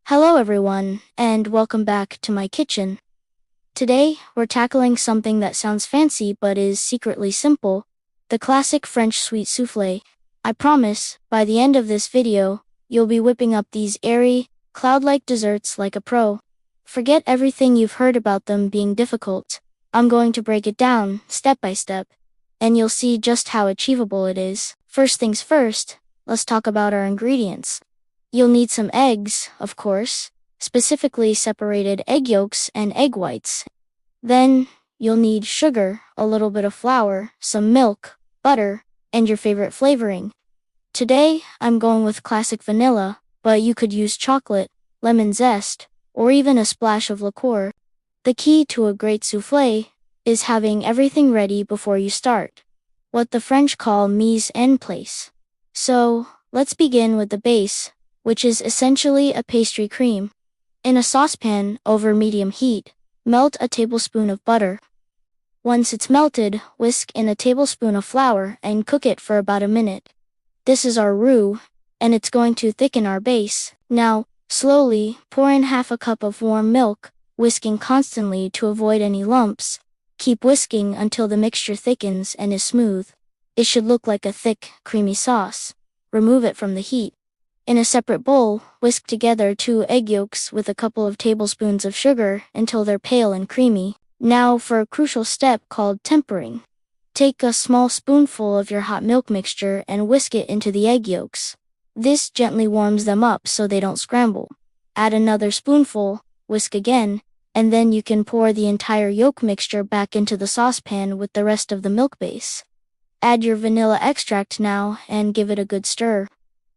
Hello everyone, and welcome back to my kitchen. Today, we're tackling something that sounds fancy but is secretly simple, the classic French sweet soufflé. I promise, by the end of this video, you'll be whipping up these airy, cloud-like desserts like a pro. Forget everything you've heard about them being difficult. I'm going to break it down, step by step, and you'll see just how achievable it is. First things first, let's talk about our ingredients. You'll need some eggs, of course, specifically separated egg yolks and egg whites. Then, you'll need sugar, a little bit of flour, some milk, butter, and your favorite flavoring. Today, I'm going with classic vanilla, but you could use chocolate, lemon zest, or even a splash of liqueur. The key to a great soufflé is having everything ready before you start, what the French call mise en place. So, let's begin with the base, which is essentially a pastry cream. In a saucepan over medium heat, melt a tablespoon of butter. Once it's melted, whisk in a tablespoon of flour and cook it for about a minute. This is our roux, and it's going to thicken our base. Now, slowly pour in half a cup of warm milk, whisking constantly to avoid any lumps. Keep whisking until the mixture thickens and is smooth. It should look like a thick, creamy sauce. Remove it from the heat. In a separate bowl, whisk together 2 egg yolks with a couple of tablespoons of sugar until they're pale and creamy. Now for a crucial step called tempering. Take a small spoonful of your hot milk mixture and whisk it into the egg yolks. This gently warms them up so they don't scramble. Add another spoonful, whisk again, and then you can pour the entire yolk mixture back into the saucepan with the rest of the milk base. Add your vanilla extract now and give it a good stir.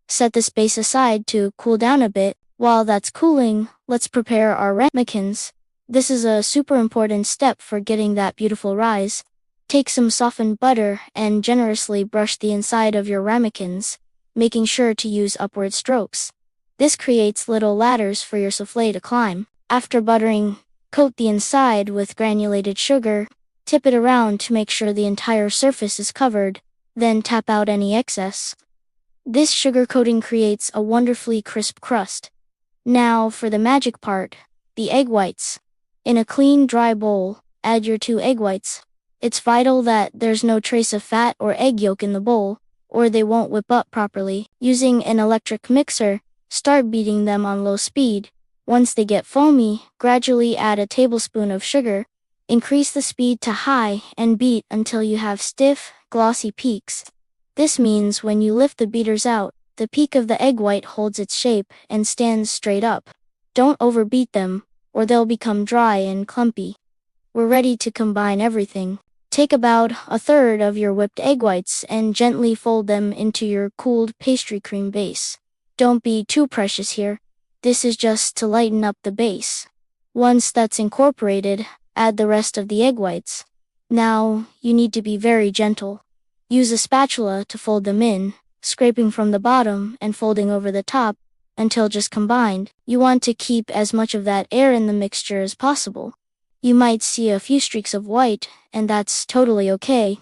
Set this base aside to cool down a bit. While that's cooling, let's prepare our ramekins. This is a super important step for getting that beautiful rise. Take some softened butter and generously brush the inside of your ramekins, making sure to use upward strokes. This creates little ladders for your soufflé to climb. After buttering, coat the inside with granulated sugar. Tip it around to make sure the entire surface is covered, then tap out any excess. This sugar coating creates a wonderfully crisp crust. Now for the magic part, the egg whites. In a clean, dry bowl, add your 2 egg whites. It's vital that there's no trace of fat or egg yolk in the bowl, or they won't whip up properly. Using an electric mixer, start beating them on low speed. Once they get foamy, gradually add a tablespoon of sugar. Increase the speed to high and beat until you have stiff, glossy peaks. This means when you lift the beaters out, the peak of the egg white holds its shape and stands straight up. Don't overbeat them, or they'll become dry and clumpy. We're ready to combine everything. Take about a third of your whipped egg whites and gently fold them into your cooled pastry cream base. Don't be too precious here. This is just to lighten up the base. Once that's incorporated, add the rest of the egg whites. Now, you need to be very gentle. Use a spatula to fold them in, scraping from the bottom and folding over the top until just combined. You want to keep as much of that air in the mixture as possible. You might see a few streaks of white, and that's totally okay.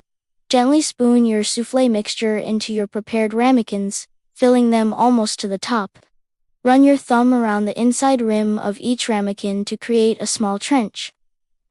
Gently spoon your soufflé mixture into your prepared ramekins, filling them almost to the top. Run your thumb around the inside rim of each ramekin to create a small trench.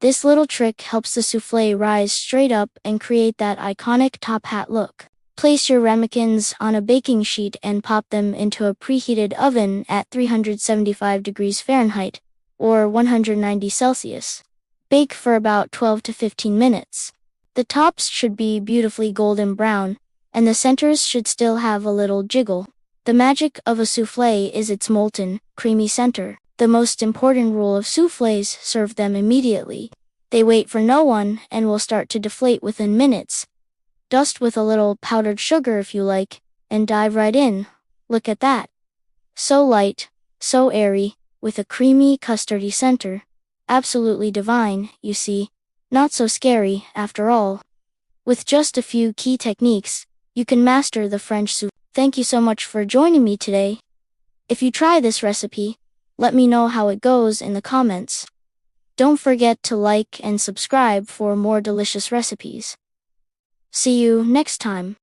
This little trick helps the soufflé rise straight up and create that iconic top hat look. Place your ramekins on a baking sheet and pop them into a preheated oven at 375 degrees Fahrenheit, or 190 Celsius. Bake for about 12 to 15 minutes. The tops should be beautifully golden brown, and the centers should still have a little jiggle. The magic of a soufflé is its molten, creamy center. The most important rule of soufflés: serve them immediately. They wait for no one and will start to deflate within minutes. Dust with a little powdered sugar if you like, and dive right in. Look at that. So light, so airy, with a creamy, custardy center. Absolutely divine, you see. Not so scary, after all. With just a few key techniques, you can master the French soufflé. Thank you so much for joining me today. If you try this recipe, let me know how it goes in the comments. Don't forget to like and subscribe for more delicious recipes. See you next time.